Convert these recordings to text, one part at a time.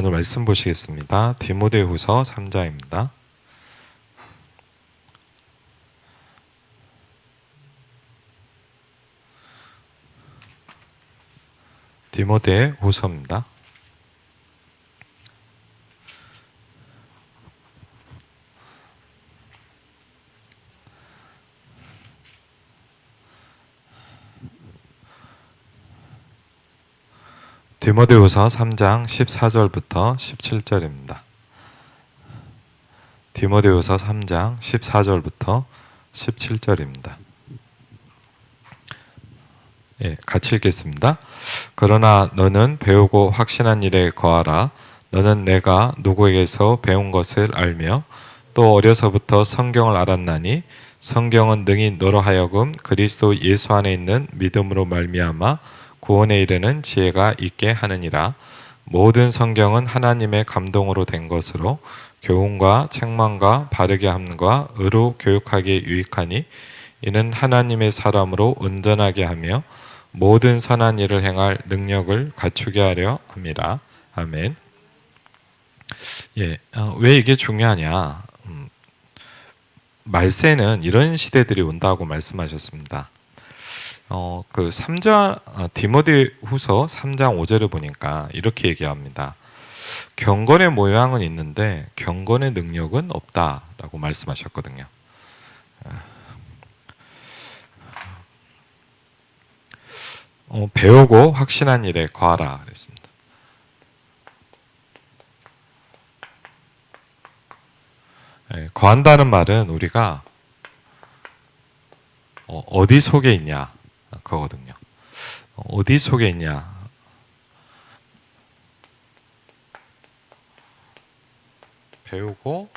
오늘 말씀 보시겠습니다. 디모데후서 3장입니다. 디모데후서입니다. 디모데후서 3장 14절부터 17절입니다. 디모데후서 3장 14절부터 17절입니다. 같이 읽겠습니다. 그러나 너는 배우고 확신한 일에 거하라. 너는 내가 누구에게서 배운 것을 알며 또 어려서부터 성경을 알았나니 성경은 능히 너로 하여금 그리스도 예수 안에 있는 믿음으로 말미암아 구원에 이르는 지혜가 있게 하느니라. 모든 성경은 하나님의 감동으로 된 것으로 교훈과 책망과 바르게 함과 의로 교육하기에 유익하니 이는 하나님의 사람으로 온전하게 하며 모든 선한 일을 행할 능력을 갖추게 하려 함이라. 아멘. 왜 이게 중요하냐? 말세는 이런 시대들이 온다고 말씀하셨습니다. 그 3장 디모데후서 3장 5절을 보니까 이렇게 얘기합니다. 경건의 모양은 있는데 경건의 능력은 없다라고 말씀하셨거든요. 배우고 확신한 일에 거하라 그랬습니다. 거한다는 말은 우리가 어디 속에 있냐 그거거든요. 어디 속에 있냐. 배우고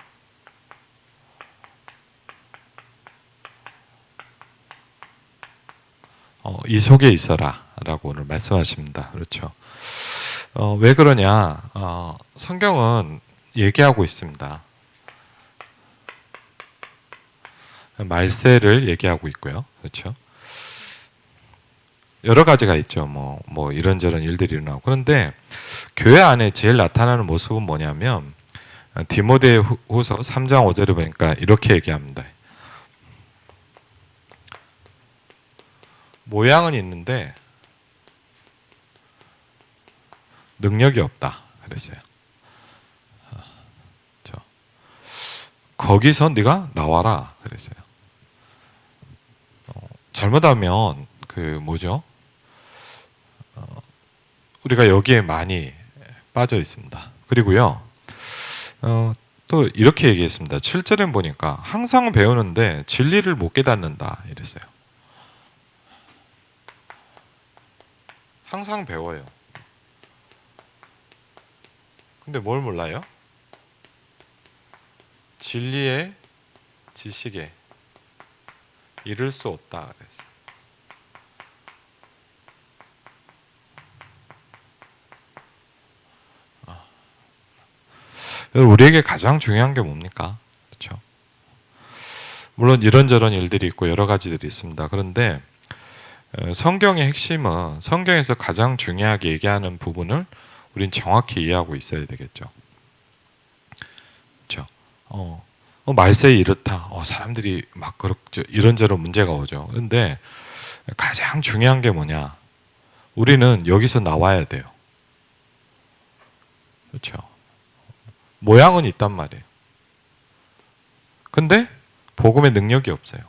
이 속에 있어라 라고 오늘 말씀하십니다. 그렇죠. 왜 그러냐. 성경은 얘기하고 있습니다. 말세를 얘기하고 있고요. 그렇죠. 여러 가지가 있죠. 뭐 이런저런 일들이 일어나고. 그런데 교회 안에 제일 나타나는 모습은 뭐냐면 디모데후서 3장 5절을 보니까 이렇게 얘기합니다. 모양은 있는데 능력이 없다 그랬어요. 거기서 네가 나와라 그랬어요. 잘못하면 우리가 여기에 많이 빠져 있습니다. 그리고요, 또 이렇게 얘기했습니다. 7절에 보니까 항상 배우는데 진리를 못 깨닫는다 이랬어요. 항상 배워요. 근데 뭘 몰라요? 진리의 지식에 이를 수 없다 그랬어요. 우리에게 가장 중요한 게 뭡니까? 그렇죠? 물론 이런저런 일들이 있고 여러 가지들이 있습니다. 그런데 성경의 핵심은 성경에서 가장 중요하게 얘기하는 부분을 우린 정확히 이해하고 있어야 되겠죠. 그렇죠? 말세에 이렇다. 사람들이 막 그렇죠. 이런저런 문제가 오죠. 그런데 가장 중요한 게 뭐냐? 우리는 여기서 나와야 돼요. 그렇죠? 모양은 있단 말이에요. 근데 복음의 능력이 없어요.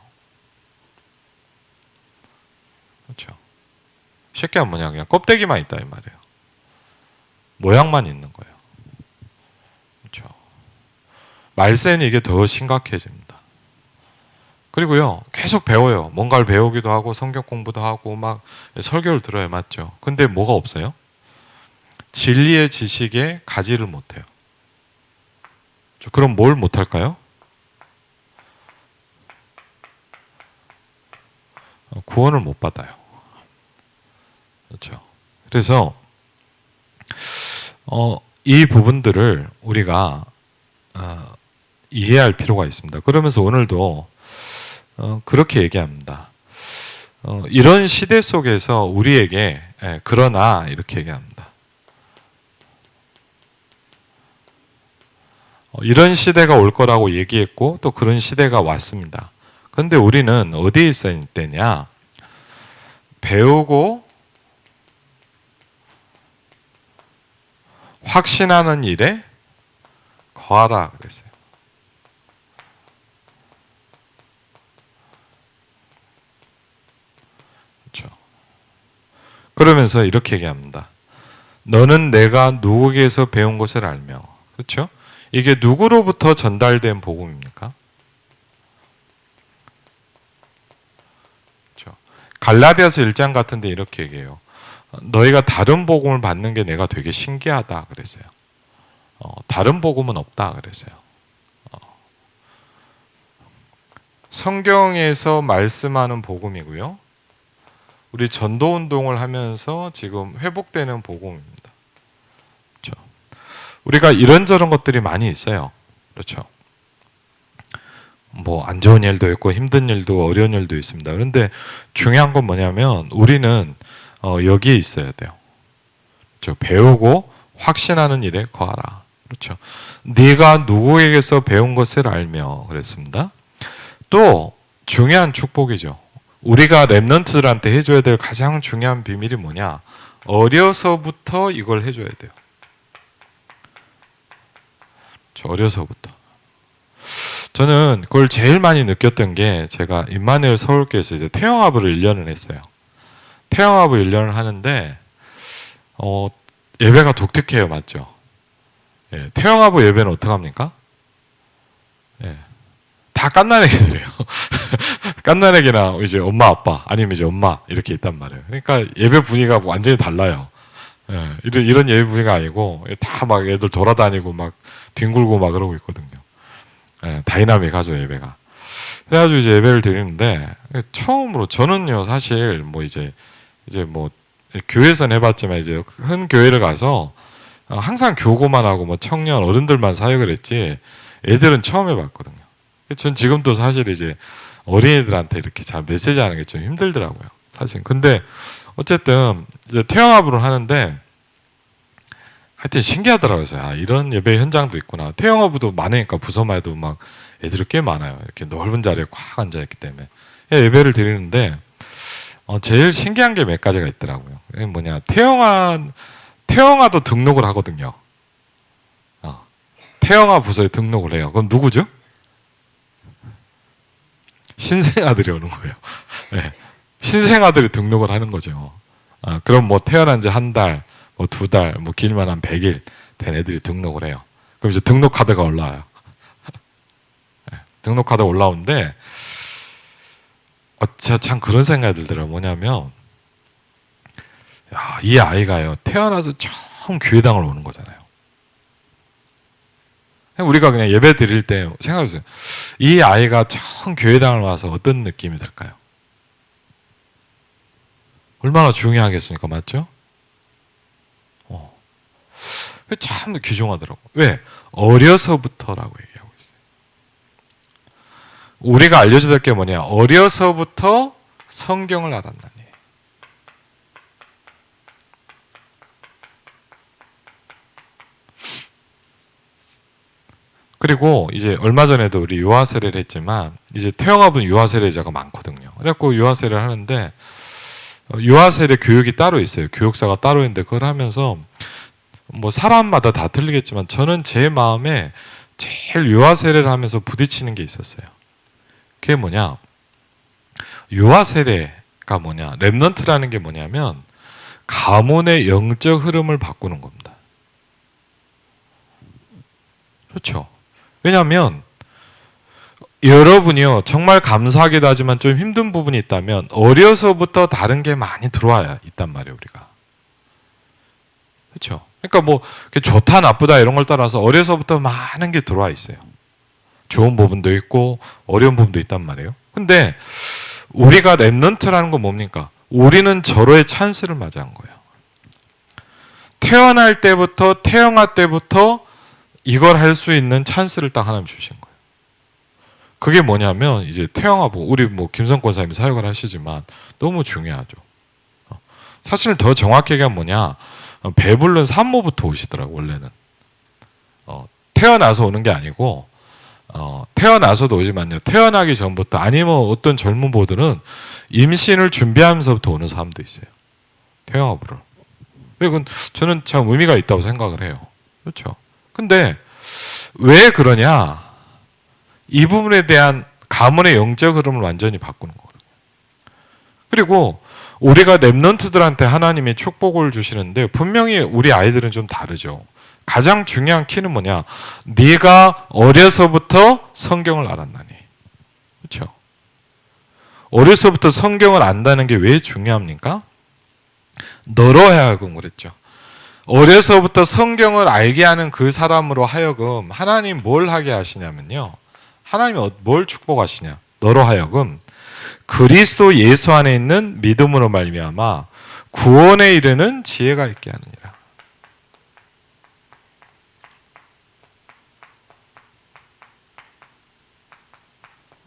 그렇죠? 쉽게 하면 뭐냐? 그냥 껍데기만 있다 이 말이에요. 모양만 있는 거예요. 그렇죠? 말세는 이게 더 심각해집니다. 그리고요, 계속 배워요. 뭔가를 배우기도 하고 성경 공부도 하고 막 설교를 들어야 맞죠. 근데 뭐가 없어요? 진리의 지식에 가지를 못해요. 그럼 뭘 못할까요? 구원을 못 받아요. 그렇죠. 그래서 이 부분들을 우리가 이해할 필요가 있습니다. 그러면서 오늘도 그렇게 얘기합니다. 이런 시대 속에서 우리에게 그러나 이렇게 얘기합니다. 이런 시대가 올 거라고 얘기했고 또 그런 시대가 왔습니다. 그런데 우리는 어디에 있어야 되냐? 배우고 확신하는 일에 거하라 그랬어요. 그렇죠. 그러면서 이렇게 얘기합니다. 너는 내가 누구에게서 배운 것을 알며. 그렇죠? 이게 누구로부터 전달된 복음입니까? 그렇죠. 갈라디아서 1장 같은데 이렇게 얘기해요. 너희가 다른 복음을 받는 게 내가 되게 신기하다 그랬어요. 다른 복음은 없다 그랬어요. 성경에서 말씀하는 복음이고요. 우리 전도 운동을 하면서 지금 회복되는 복음입니다. 그렇죠. 우리가 이런저런 것들이 많이 있어요. 그렇죠. 뭐 안 좋은 일도 있고 힘든 일도 어려운 일도 있습니다. 그런데 중요한 건 뭐냐면 우리는 여기에 있어야 돼요. 그렇죠. 배우고 확신하는 일에 거하라. 그렇죠. 네가 누구에게서 배운 것을 알며 그랬습니다. 또 중요한 축복이죠. 우리가 렘넌트들한테 해줘야 될 가장 중요한 비밀이 뭐냐? 어려서부터 이걸 해줘야 돼요. 어려서부터. 저는 그걸 제일 많이 느꼈던 게 제가 임마누엘 서울교회에서 이제 태영합을 1년을 했어요. 태영합을 1년을 하는데 예배가 독특해요, 맞죠? 예, 태영합을 예배는 어떻게 합니까? 예, 다 갓난애기들이에요. 갓난애기나 이제 엄마 아빠 아니면 이제 엄마 이렇게 있단 말이에요. 그러니까 예배 분위기가 완전히 달라요. 예, 이런 예배 분위기가 아니고 다 막 애들 돌아다니고 막 뒹굴고 막 그러고 있거든요. 예, 다이나믹하죠 예배가. 그래가지고 이제 예배를 드리는데 처음으로 저는요 사실 뭐 이제 뭐 교회에서는 해봤지만 이제 큰 교회를 가서 항상 교구만 하고 뭐 청년 어른들만 사역을 했지 애들은 처음 해봤거든요. 전 지금도 사실 이제 어린이들한테 이렇게 잘 메시지하는 게 좀 힘들더라고요. 사실. 근데 어쨌든 이제 태영합으로 하는데 하여튼 신기하더라고요. 아, 이런 예배 현장도 있구나. 태영합도 많으니까 부서만 해도 막 애들이 꽤 많아요. 이렇게 넓은 자리에 꽉 앉아있기 때문에 예배를 드리는데 제일 신기한 게 몇 가지가 있더라고요. 그게 뭐냐 태영아도 등록을 하거든요. 태영아 부서에 등록을 해요. 그럼 누구죠? 신생아들이 오는 거예요. 네. 신생아들이 등록을 하는 거죠. 그럼 뭐 태어난 지 한 달, 뭐 2달, 뭐 길면 한 100일 된 애들이 등록을 해요. 그럼 이제 등록 카드가 올라와요. 네. 등록 카드 올라오는데 제가 참 그런 생각이 들더라고요. 뭐냐면 야, 이 아이가요 태어나서 처음 교회당을 오는 거잖아요. 우리가 그냥 예배 드릴 때 생각해보세요. 이 아이가 처음 교회당을 와서 어떤 느낌이 들까요? 얼마나 중요하겠습니까? 맞죠? 참 귀중하더라고요. 왜? 어려서부터라고 얘기하고 있어요. 우리가 알려줘야 될 게 뭐냐? 어려서부터 성경을 알았나니. 그리고 이제 얼마 전에도 우리 유아 세례를 했지만 이제 태영합은 유아 세례자가 많거든요. 그래갖고 유아 세례를 하는데 유아 세례 교육이 따로 있어요. 교육사가 따로 있는데 그걸 하면서 뭐 사람마다 다 틀리겠지만 저는 제 마음에 제일 유아 세례를 하면서 부딪히는 게 있었어요. 그게 뭐냐? 유아 세례가 뭐냐? 렘넌트라는 게 뭐냐면 가문의 영적 흐름을 바꾸는 겁니다. 그렇죠? 왜냐하면 여러분이요 정말 감사하기도 하지만 좀 힘든 부분이 있다면 어려서부터 다른 게 많이 들어와야 있단 말이에요 우리가. 그렇죠? 그러니까 뭐 좋다 나쁘다 이런 걸 따라서 어려서부터 많은 게 들어와 있어요. 좋은 부분도 있고 어려운 부분도 있단 말이에요. 근데 우리가 렘넌트라는 건 뭡니까? 우리는 절호의 찬스를 맞이한 거예요. 태어날 때부터 태영아 때부터 이걸 할 수 있는 찬스를 딱 하나님 주신 거예요. 그게 뭐냐면 이제 태영아부 우리 뭐 김성권 선생님이 사역을 하시지만 너무 중요하죠. 사실 더 정확하게 하면 뭐냐? 배불른 산모부터 오시더라고 원래는. 태어나서 오는 게 아니고 태어나서도 오지만요. 태어나기 전부터 아니면 어떤 젊은 분들은 임신을 준비하면서부터 오는 사람도 있어요. 태영업으로. 이건 저는 참 의미가 있다고 생각을 해요. 그렇죠. 근데 왜 그러냐? 이 부분에 대한 가문의 영적 흐름을 완전히 바꾸는 거거든요. 그리고 우리가 렘넌트들한테 하나님이 축복을 주시는데 분명히 우리 아이들은 좀 다르죠. 가장 중요한 키는 뭐냐? 네가 어려서부터 성경을 알았나니. 그렇죠? 어려서부터 성경을 안다는 게 왜 중요합니까? 너로 하여금 그랬죠. 어려서부터 성경을 알게 하는 그 사람으로 하여금 하나님 뭘 하게 하시냐면요. 하나님이 뭘 축복하시냐? 너로 하여금 그리스도 예수 안에 있는 믿음으로 말미암아 구원에 이르는 지혜가 있게 하느니라.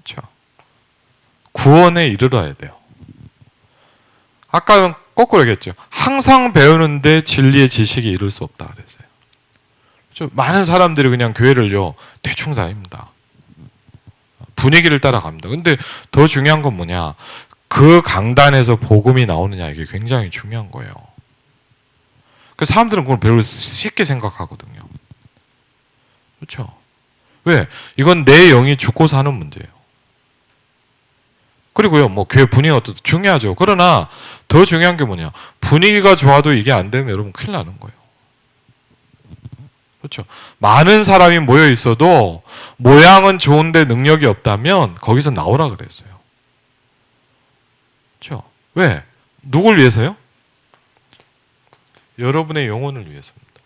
그렇죠? 구원에 이르러야 돼요. 아까는 거꾸로 얘기했죠. 항상 배우는데 진리의 지식이 이룰 수 없다 그랬어요. 그렇죠? 많은 사람들이 그냥 교회를요 대충 다닙니다. 분위기를 따라갑니다. 근데 더 중요한 건 뭐냐? 그 강단에서 복음이 나오느냐 이게 굉장히 중요한 거예요. 그 사람들은 그걸 별로 쉽게 생각하거든요. 그렇죠? 왜? 이건 내 영이 죽고 사는 문제예요. 그리고요, 뭐 교회 분위기가 어떻든 중요하죠. 그러나 더 중요한 게 뭐냐? 분위기가 좋아도 이게 안 되면 여러분 큰일 나는 거예요. 그렇죠? 많은 사람이 모여 있어도 모양은 좋은데 능력이 없다면 거기서 나오라 그랬어요. 그렇죠? 왜? 누굴 위해서요? 여러분의 영혼을 위해서입니다.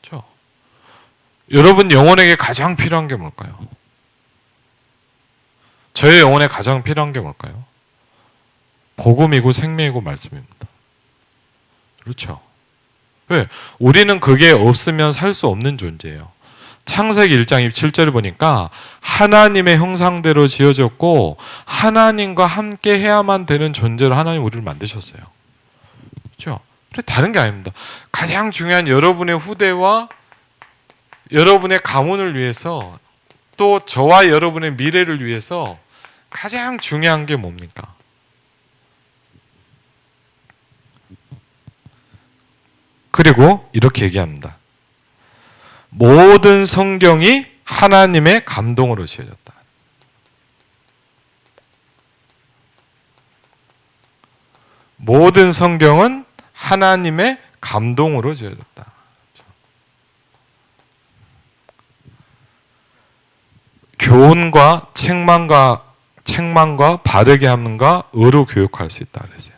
그렇죠? 여러분 영혼에게 가장 필요한 게 뭘까요? 저의 영혼에 가장 필요한 게 뭘까요? 복음이고 생명이고 말씀입니다. 그렇죠? 왜? 우리는 그게 없으면 살 수 없는 존재예요. 창세기 1장 27절을 보니까 하나님의 형상대로 지어졌고 하나님과 함께 해야만 되는 존재로 하나님 우리를 만드셨어요. 그렇죠? 다른 게 아닙니다. 가장 중요한 여러분의 후대와 여러분의 가문을 위해서 또 저와 여러분의 미래를 위해서 가장 중요한 게 뭡니까? 그리고 이렇게 얘기합니다. 모든 성경이 하나님의 감동으로 지어졌다. 모든 성경은 하나님의 감동으로 지어졌다. 교훈과 책망과 바르게 함과 의로 교육할 수 있다 그랬어요.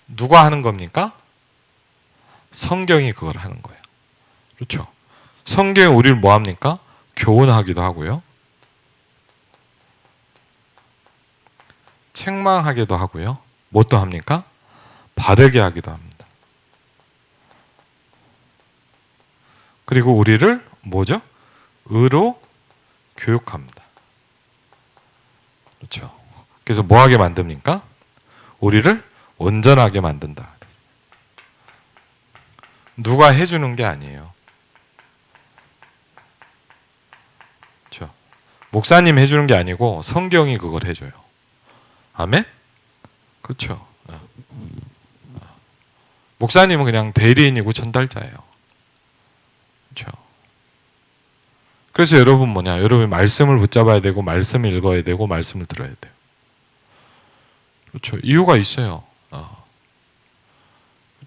누가 하는 겁니까? 성경이 그걸 하는 거예요. 그렇죠? 성경이 우리를 뭐 합니까? 교훈하기도 하고요. 책망하기도 하고요. 뭐 또 합니까? 바르게 하기도 합니다. 그리고 우리를 뭐죠? 의로 교육합니다. 그렇죠? 그래서 뭐 하게 만듭니까? 우리를 온전하게 만든다. 누가 해주는 게 아니에요. 그렇죠? 목사님 해주는 게 아니고 성경이 그걸 해줘요. 아멘? 그렇죠? 목사님은 그냥 대리인이고 전달자예요. 그렇죠? 그래서 여러분 뭐냐? 여러분 말씀을 붙잡아야 되고 말씀을 읽어야 되고 말씀을 들어야 돼요. 그렇죠? 이유가 있어요.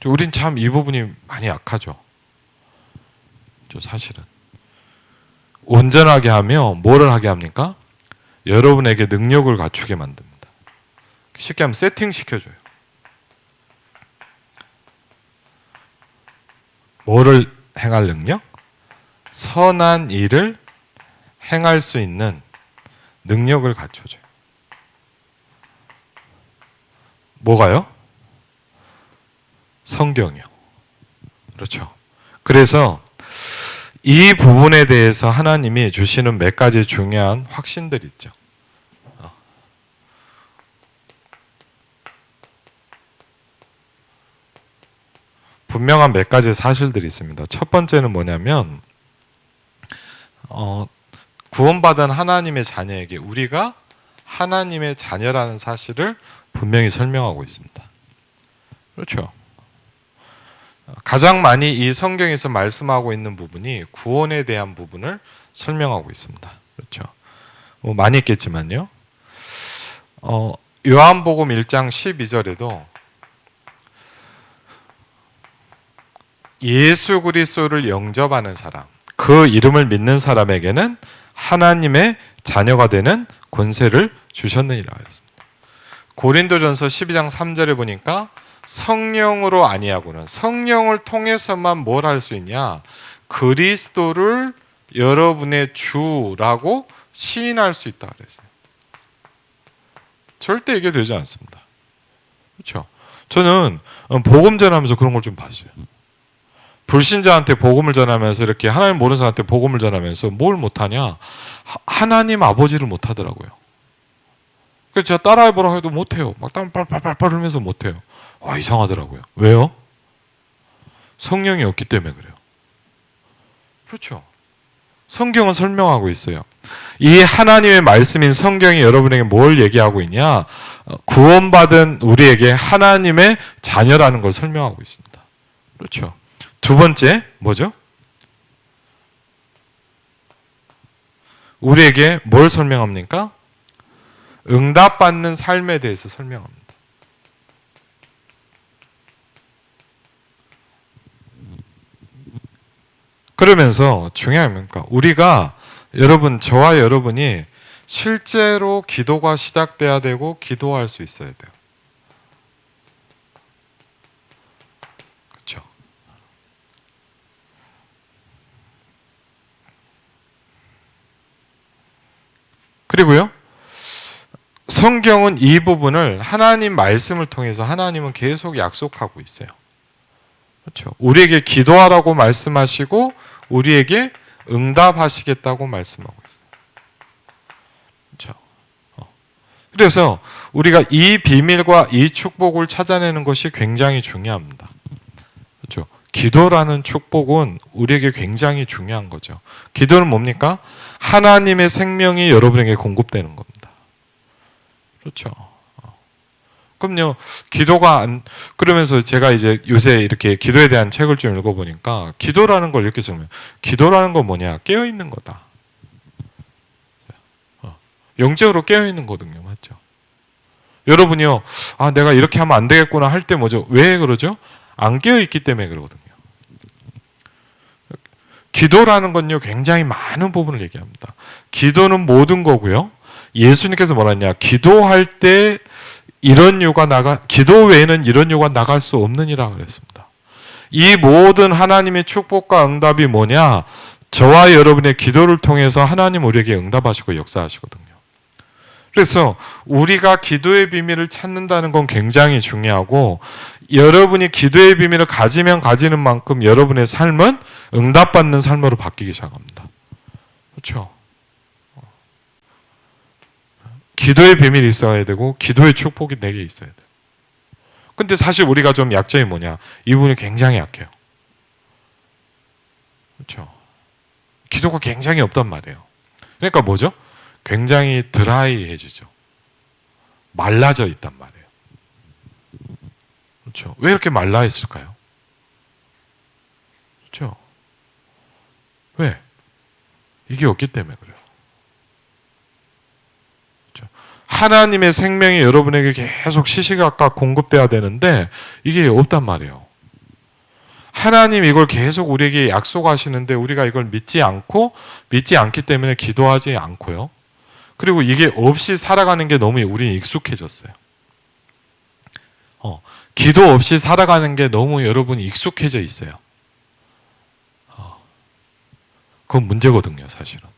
우린 참 이 부분이 많이 약하죠. 사실은. 온전하게 하며 뭐를 하게 합니까? 여러분에게 능력을 갖추게 만듭니다. 쉽게 하면 세팅 시켜줘요. 뭐를 행할 능력? 선한 일을 행할 수 있는 능력을 갖춰줘요. 뭐가요? 성경이요. 그렇죠. 그래서 이 부분에 대해서 하나님이 주시는 몇 가지 중요한 확신들이 있죠. 분명한 몇 가지 사실들이 있습니다. 첫 번째는 뭐냐면 구원받은 하나님의 자녀에게 우리가 하나님의 자녀라는 사실을 분명히 설명하고 있습니다. 그렇죠. 가장 많이 이 성경에서 말씀하고 있는 부분이 구원에 대한 부분을 설명하고 있습니다. 그렇죠. 많이 있겠지만요. 요한복음 1장 12절에도 예수 그리스도를 영접하는 사람, 그 이름을 믿는 사람에게는 하나님의 자녀가 되는 권세를 주셨느니라 했습니다. 고린도전서 12장 3절에 보니까 성령으로 아니하고는 성령을 통해서만 뭘 할 수 있냐? 그리스도를 여러분의 주라고 시인할 수 있다 그랬어요. 절대 이게 되지 않습니다. 그렇죠? 저는 복음 전하면서 그런 걸 좀 봤어요. 불신자한테 복음을 전하면서 이렇게 하나님 모르는 사람한테 복음을 전하면서 뭘 못하냐? 하나님 아버지를 못하더라고요. 그래서 제가 따라해보라고 해도 못해요. 막 땀 빨빨빨빨 흘면서 못해요. 와, 이상하더라고요. 왜요? 성령이 없기 때문에 그래요. 그렇죠. 성경은 설명하고 있어요. 이 하나님의 말씀인 성경이 여러분에게 뭘 얘기하고 있냐? 구원받은 우리에게 하나님의 자녀라는 걸 설명하고 있습니다. 그렇죠. 두 번째 뭐죠? 우리에게 뭘 설명합니까? 응답받는 삶에 대해서 설명합니다. 그러면서 중요한 겁니까? 우리가 저와 여러분이 실제로 기도가 시작돼야 되고 기도할 수 있어야 돼요. 그렇죠? 그리고요, 성경은 이 부분을 하나님 말씀을 통해서 하나님은 계속 약속하고 있어요. 그렇죠? 우리에게 기도하라고 말씀하시고 우리에게 응답하시겠다고 말씀하고 있어요. 그렇죠? 그래서 우리가 이 비밀과 이 축복을 찾아내는 것이 굉장히 중요합니다. 그렇죠? 기도라는 축복은 우리에게 굉장히 중요한 거죠. 기도는 뭡니까? 하나님의 생명이 여러분에게 공급되는 겁니다. 그렇죠? 그럼요, 그러면서 제가 이제 요새 이렇게 기도에 대한 책을 좀 읽어보니까 기도라는 걸 이렇게 쓰면, 기도라는 건 뭐냐? 깨어있는 거다. 영적으로 깨어있는 거거든요. 맞죠? 여러분이요, 내가 이렇게 하면 안 되겠구나 할 때 뭐죠? 왜 그러죠? 안 깨어있기 때문에 그러거든요. 기도라는 건요, 굉장히 많은 부분을 얘기합니다. 기도는 모든 거고요. 예수님께서 뭐라 했냐? 기도할 때 기도 외에는 이런 요가 나갈 수 없느니라 그랬습니다. 이 모든 하나님의 축복과 응답이 뭐냐? 저와 여러분의 기도를 통해서 하나님 우리에게 응답하시고 역사하시거든요. 그래서 우리가 기도의 비밀을 찾는다는 건 굉장히 중요하고, 여러분이 기도의 비밀을 가지면 가지는 만큼 여러분의 삶은 응답받는 삶으로 바뀌기 시작합니다. 그렇죠? 기도의 비밀이 있어야 되고 기도의 축복이 내게 있어야 돼요. 근데 사실 우리가 좀 약점이 뭐냐? 이 부분이 굉장히 약해요. 그렇죠? 기도가 굉장히 없단 말이에요. 그러니까 뭐죠? 굉장히 드라이해지죠. 말라져 있단 말이에요. 그렇죠? 왜 이렇게 말라 있을까요? 그렇죠? 왜? 이게 없기 때문에 그래요. 하나님의 생명이 여러분에게 계속 시시각각 공급돼야 되는데 이게 없단 말이에요. 하나님 이걸 계속 우리에게 약속하시는데 우리가 이걸 믿지 않기 때문에 기도하지 않고요. 그리고 이게 없이 살아가는 게 너무 우리는 익숙해졌어요. 기도 없이 살아가는 게 너무 여러분이 익숙해져 있어요. 그건 문제거든요, 사실은.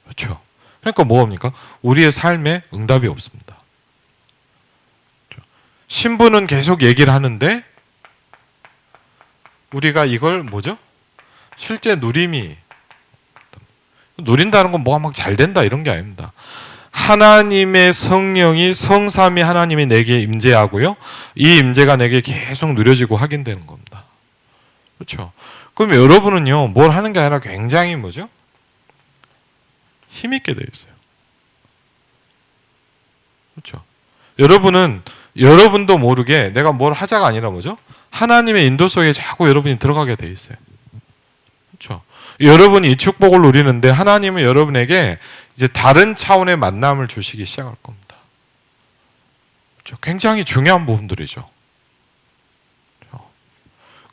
그렇죠? 그러니까 뭐합니까? 우리의 삶에 응답이 없습니다. 신부는 계속 얘기를 하는데 우리가 이걸 뭐죠? 실제 누린다는 건 뭐가 막 잘 된다 이런 게 아닙니다. 하나님의 성령이 성삼위 하나님이 내게 임재하고요. 이 임재가 내게 계속 누려지고 확인되는 겁니다. 그렇죠. 그럼 여러분은요, 뭘 하는 게 아니라 굉장히 뭐죠? 힘있게 되어 있어요. 그렇죠. 여러분도 모르게 내가 뭘 하자가 아니라 뭐죠? 하나님의 인도 속에 자꾸 여러분이 들어가게 돼 있어요. 그렇죠. 여러분이 이 축복을 누리는데 하나님은 여러분에게 이제 다른 차원의 만남을 주시기 시작할 겁니다. 그렇죠. 굉장히 중요한 부분들이죠.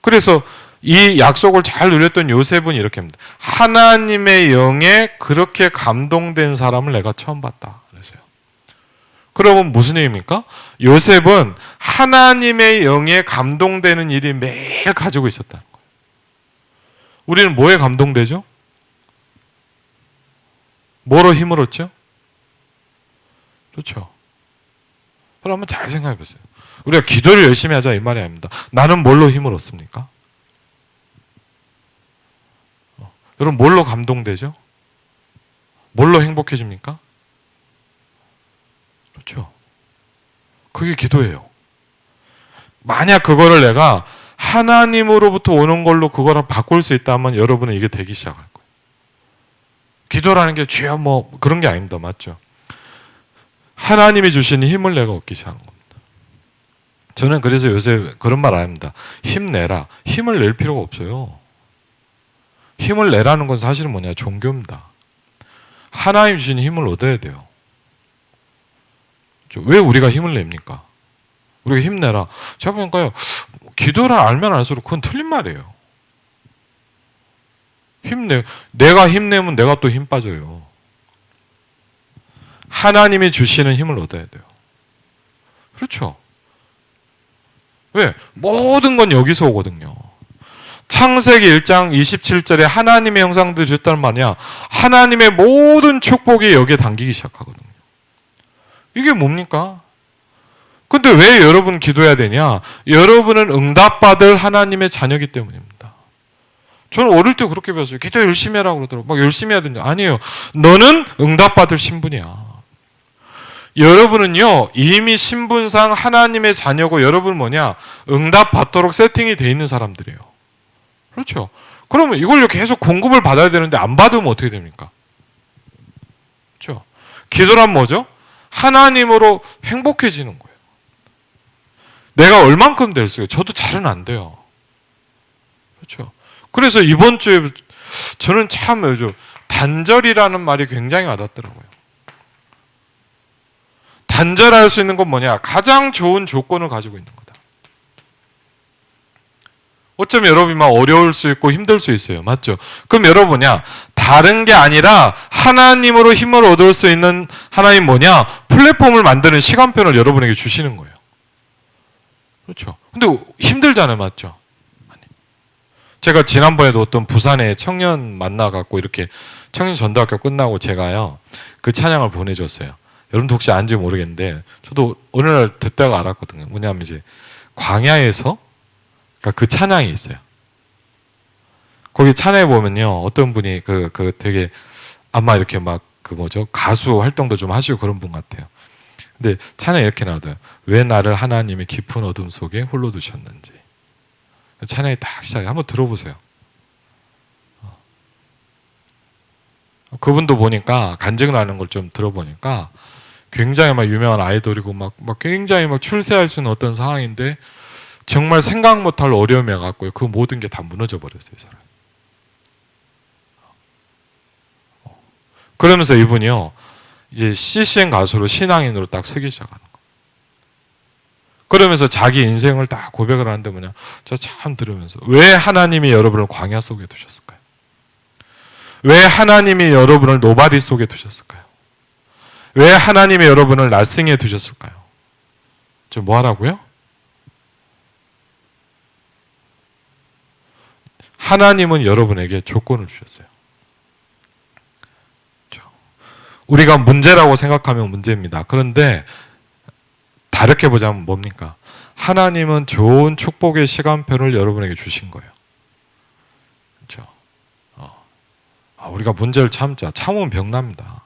그래서 이 약속을 잘 누렸던 요셉은 이렇게 합니다. 하나님의 영에 그렇게 감동된 사람을 내가 처음 봤다. 그래서요. 그러면 무슨 얘기입니까? 요셉은 하나님의 영에 감동되는 일이 매일 가지고 있었다는 거예요. 우리는 뭐에 감동되죠? 뭐로 힘을 얻죠? 그렇죠. 그럼 한번 잘 생각해 보세요. 우리가 기도를 열심히 하자 이 말이 아닙니다. 나는 뭘로 힘을 얻습니까? 여러분 뭘로 감동되죠? 뭘로 행복해집니까? 그렇죠. 그게 기도예요. 만약 그거를 내가 하나님으로부터 오는 걸로 그거를 바꿀 수 있다면 여러분은 이게 되기 시작할 거예요. 기도라는 게 주여 뭐 그런 게 아닙니다. 맞죠? 하나님이 주시는 힘을 내가 얻기 시작하는 겁니다. 저는 그래서 요새 그런 말 안 합니다. 힘내라. 힘을 낼 필요가 없어요. 힘을 내라는 건 사실은 뭐냐? 종교입니다. 하나님 주시는 힘을 얻어야 돼요. 왜 우리가 힘을 냅니까? 우리가 힘내라. 제가 보니까요, 기도를 알면 알수록 그건 틀린 말이에요. 내가 힘내면 내가 또 힘 빠져요. 하나님이 주시는 힘을 얻어야 돼요. 그렇죠? 왜? 모든 건 여기서 오거든요. 창세기 1장 27절에 하나님의 형상들이 주셨다는 말이야. 하나님의 모든 축복이 여기에 담기기 시작하거든요. 이게 뭡니까? 근데 왜 여러분 기도해야 되냐? 여러분은 응답받을 하나님의 자녀이기 때문입니다. 저는 어릴 때 그렇게 배웠어요. 기도 열심히 하라고 그러더라고요. 막 열심히 해야 되냐? 아니에요. 너는 응답받을 신분이야. 여러분은요, 이미 신분상 하나님의 자녀고 여러분 뭐냐? 응답받도록 세팅이 돼 있는 사람들이에요. 그렇죠. 그러면 이걸 계속 공급을 받아야 되는데 안 받으면 어떻게 됩니까? 그렇죠. 기도란 뭐죠? 하나님으로 행복해지는 거예요. 내가 얼만큼 될 수 있어요? 저도 잘은 안 돼요. 그렇죠. 그래서 이번 주에 저는 참 요즘 단절이라는 말이 굉장히 와닿더라고요. 단절할 수 있는 건 뭐냐? 가장 좋은 조건을 가지고 있는 거다. 어쩌면 여러분이 막 어려울 수 있고 힘들 수 있어요. 맞죠? 그럼 여러분 뭐냐? 다른 게 아니라 하나님으로 힘을 얻을 수 있는 하나님 뭐냐? 플랫폼을 만드는 시간표를 여러분에게 주시는 거예요. 그렇죠. 근데 힘들잖아요. 맞죠? 제가 지난번에도 어떤 부산에 청년 만나갖고 이렇게 청년 전도학교 끝나고 제가요, 그 찬양을 보내줬어요. 여러분도 혹시 아는지 모르겠는데, 저도 오늘날 듣다가 알았거든요. 뭐냐면 이제, 광야에서, 그러니까 그 찬양이 있어요. 거기 찬양에 보면요, 어떤 분이 되게, 아마 이렇게 막, 가수 활동도 좀 하시고 그런 분 같아요. 근데 찬양이 이렇게 나오더라고요. 왜 나를 하나님의 깊은 어둠 속에 홀로 두셨는지. 찬양이 딱 시작해. 한번 들어보세요. 그분도 보니까, 간증을 하는 걸 좀 들어보니까, 굉장히 막 유명한 아이돌이고 막 굉장히 막 출세할 수 있는 어떤 상황인데 정말 생각 못할 어려움이 갖고 그 모든 게 다 무너져 버렸어요, 이 사람. 그러면서 이분이요, 이제 CCN 가수로 신앙인으로 딱 서기 시작하는 거예요. 그러면서 자기 인생을 다 고백을 하는데 뭐냐, 저 참 들으면서 왜 하나님이 여러분을 광야 속에 두셨을까요? 왜 하나님이 여러분을 노바디 속에 두셨을까요? 왜 하나님이 여러분을 나싱에 두셨을까요? 저 뭐 하라고요? 하나님은 여러분에게 조건을 주셨어요. 우리가 문제라고 생각하면 문제입니다. 그런데 다르게 보자면 뭡니까? 하나님은 좋은 축복의 시간표를 여러분에게 주신 거예요. 그렇죠? 우리가 문제를 참으면 병납니다.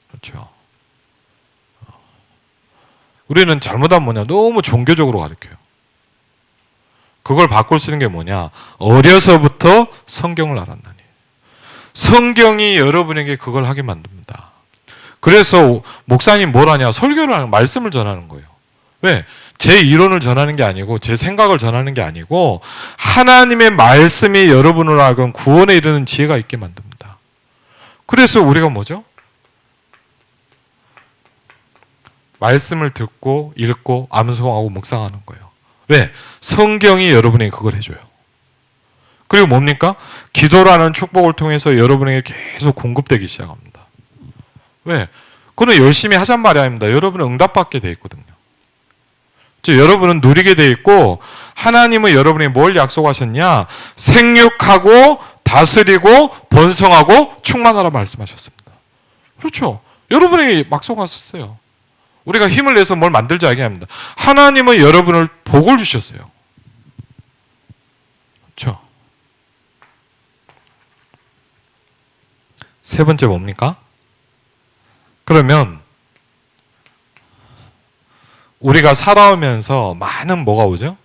그렇죠. 우리는 잘못하면 뭐냐? 너무 종교적으로 가르쳐요. 그걸 바꿀 수 있는 게 뭐냐? 어려서부터 성경을 알았나니. 성경이 여러분에게 그걸 하게 만듭니다. 그래서 목사님 뭘 하냐? 설교를 하는, 말씀을 전하는 거예요. 왜? 제 이론을 전하는 게 아니고 제 생각을 전하는 게 아니고 하나님의 말씀이 여러분을 하여금 구원에 이르는 지혜가 있게 만듭니다. 그래서 우리가 뭐죠? 말씀을 듣고 읽고 암송하고 묵상하는 거예요. 왜? 성경이 여러분에게 그걸 해줘요. 그리고 뭡니까? 기도라는 축복을 통해서 여러분에게 계속 공급되기 시작합니다. 왜? 그거는 열심히 하잔 말이 아닙니다. 여러분은 응답받게 돼 있거든요. 즉 여러분은 누리게 돼 있고 하나님은 여러분이 뭘 약속하셨냐? 생육하고 다스리고 번성하고 충만하라 말씀하셨습니다. 그렇죠? 여러분에게 약속하셨어요. 우리가 힘을 내서 뭘 만들자 이게 아닙니다. 하나님은 여러분을 복을 주셨어요. 그렇죠? 세 번째 뭡니까? 그러면 우리가 살아오면서 많은 뭐가 오죠?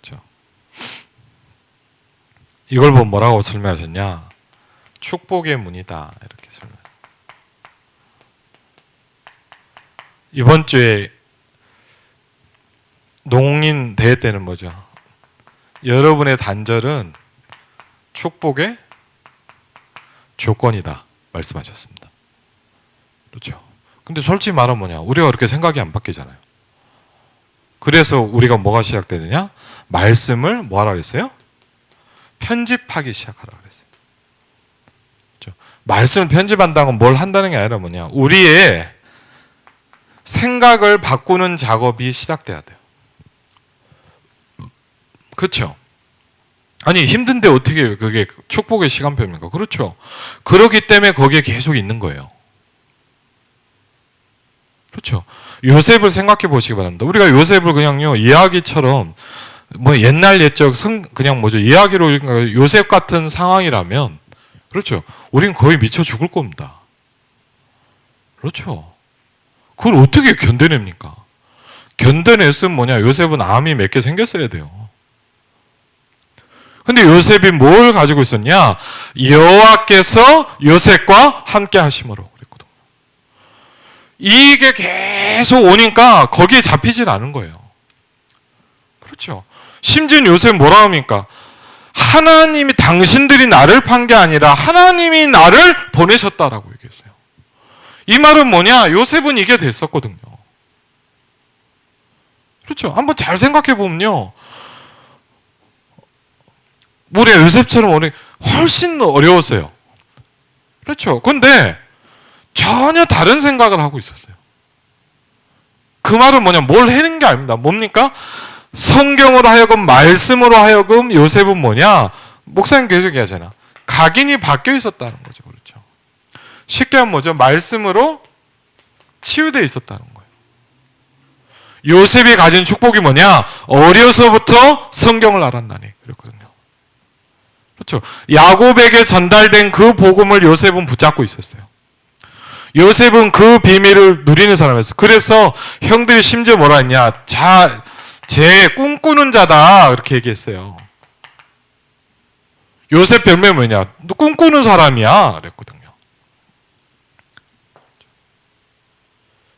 그렇죠? 이걸 보면 뭐라고 설명하셨냐? 축복의 문이다 이렇게 설명. 이번 주에 농인 대회 때는 뭐죠? 여러분의 단절은 축복의 조건이다 말씀하셨습니다. 그렇죠? 근데 솔직히 말하면 뭐냐? 우리가 그렇게 생각이 안 바뀌잖아요. 그래서 우리가 뭐가 시작되느냐? 말씀을 뭐하라 그랬어요? 편집하기 시작하라 그랬어요. 그렇죠? 말씀을 편집한다는 건 뭘 한다는 게 아니라 뭐냐? 우리의 생각을 바꾸는 작업이 시작돼야 돼요. 그렇죠? 아니 힘든데 어떻게 그게 축복의 시간표입니까? 그렇죠? 그렇기 때문에 거기에 계속 있는 거예요. 그렇죠? 요셉을 생각해 보시기 바랍니다. 우리가 요셉을 그냥요 이야기처럼 뭐 옛날 옛적 그냥 뭐죠 이야기로 읽은 요셉 같은 상황이라면 그렇죠? 우린 거의 미쳐 죽을 겁니다. 그렇죠? 그걸 어떻게 견뎌냅니까? 견뎌냈으면 뭐냐? 요셉은 암이 몇 개 생겼어야 돼요. 근데 요셉이 뭘 가지고 있었냐? 여호와께서 요셉과 함께 하심으로 그랬거든요. 이게 계속 오니까 거기에 잡히진 않은 거예요. 그렇죠? 심지어 요셉 뭐라 합니까? 하나님이 당신들이 나를 판 게 아니라 하나님이 나를 보내셨다라고 얘기했어요. 이 말은 뭐냐? 요셉은 이게 됐었거든요. 그렇죠? 한번 잘 생각해 보면요. 우리가 요셉처럼 훨씬 어려웠어요. 그렇죠? 근데 전혀 다른 생각을 하고 있었어요. 그 말은 뭐냐? 뭘 해는 게 아닙니다. 뭡니까? 성경으로 하여금 말씀으로 하여금 요셉은 뭐냐? 목사님 계속 얘기하잖아. 각인이 바뀌어 있었다는 거죠. 그렇죠? 쉽게 하면 뭐죠? 말씀으로 치유되어 있었다는 거예요. 요셉이 가진 축복이 뭐냐? 어려서부터 성경을 알았나니 그랬거든요. 그렇죠. 야곱에게 전달된 그 복음을 요셉은 붙잡고 있었어요. 요셉은 그 비밀을 누리는 사람이었어요. 그래서 형들이 심지어 뭐라 했냐? 제 꿈꾸는 자다 이렇게 얘기했어요. 요셉 별명이 뭐냐? 너 꿈꾸는 사람이야 그랬거든요.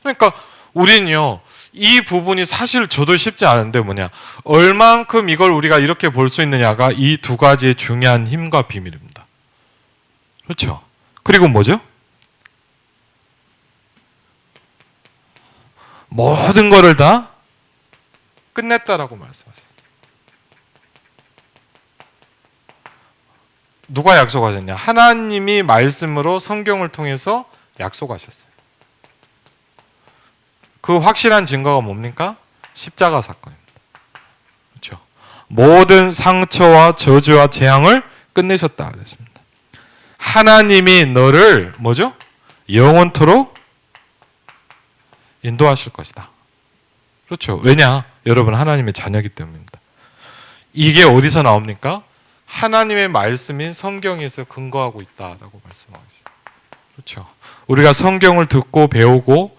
그러니까 우리는요. 이 부분이 사실 저도 쉽지 않은데 뭐냐? 얼만큼 이걸 우리가 이렇게 볼 수 있느냐가 이 두 가지의 중요한 힘과 비밀입니다. 그렇죠? 그리고 뭐죠? 모든 거를 다 끝냈다라고 말씀하셨어요. 누가 약속하셨냐? 하나님이 말씀으로 성경을 통해서 약속하셨어요. 그 확실한 증거가 뭡니까? 십자가 사건입니다. 그렇죠? 모든 상처와 저주와 재앙을 끝내셨다 그랬습니다. 하나님이 너를 뭐죠? 영원토록 인도하실 것이다. 그렇죠? 왜냐? 여러분 하나님의 자녀이기 때문입니다. 이게 어디서 나옵니까? 하나님의 말씀인 성경에서 근거하고 있다라고 말씀하고 있어요. 그렇죠. 우리가 성경을 듣고 배우고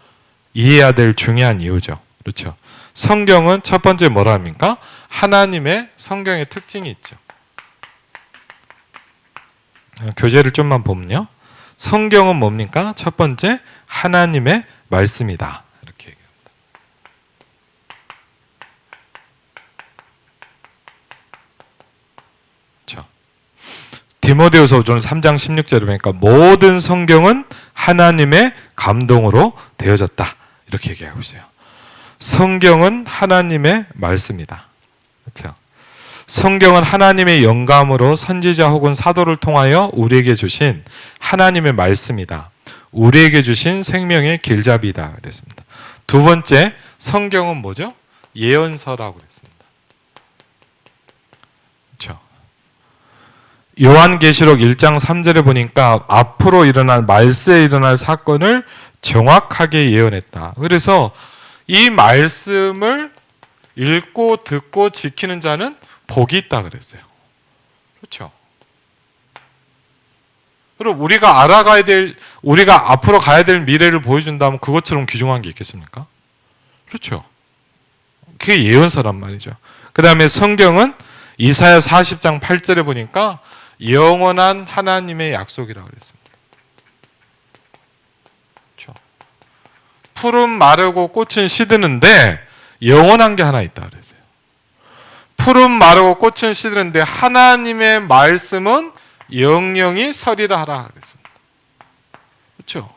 이해해야 될 중요한 이유죠. 그렇죠. 성경은 첫 번째 뭐라 합니까? 하나님의 성경의 특징이 있죠. 교재를 좀만 보면요. 성경은 뭡니까? 첫 번째 하나님의 말씀이다. 이렇게 얘기합니다. 그렇죠. 디모데후서 3장 16절에 보니까 모든 성경은 하나님의 감동으로 되어졌다. 이렇게 얘기하고 있어요. 성경은 하나님의 말씀이다. 그렇죠. 성경은 하나님의 영감으로 선지자 혹은 사도를 통하여 우리에게 주신 하나님의 말씀이다. 우리에게 주신 생명의 길잡이다. 그랬습니다. 두 번째, 성경은 뭐죠? 예언서라고 그랬습니다. 그렇죠. 요한계시록 1장 3절에 보니까 앞으로 일어날 말세에 일어날 사건을 정확하게 예언했다. 그래서 이 말씀을 읽고 듣고 지키는 자는 복이 있다 그랬어요. 그렇죠. 그럼 우리가 알아가야 될, 우리가 앞으로 가야 될 미래를 보여준다면 그것처럼 귀중한 게 있겠습니까? 그렇죠. 그게 예언서란 말이죠. 그 다음에 성경은 이사야 40장 8절에 보니까 영원한 하나님의 약속이라고 그랬습니다. 그렇죠. 풀은 마르고 꽃은 시드는데 영원한 게 하나 있다 그랬어요. 풀은 마르고 꽃은 시드는데 하나님의 말씀은 영영이 서리라 하라 그랬습니다. 그렇죠?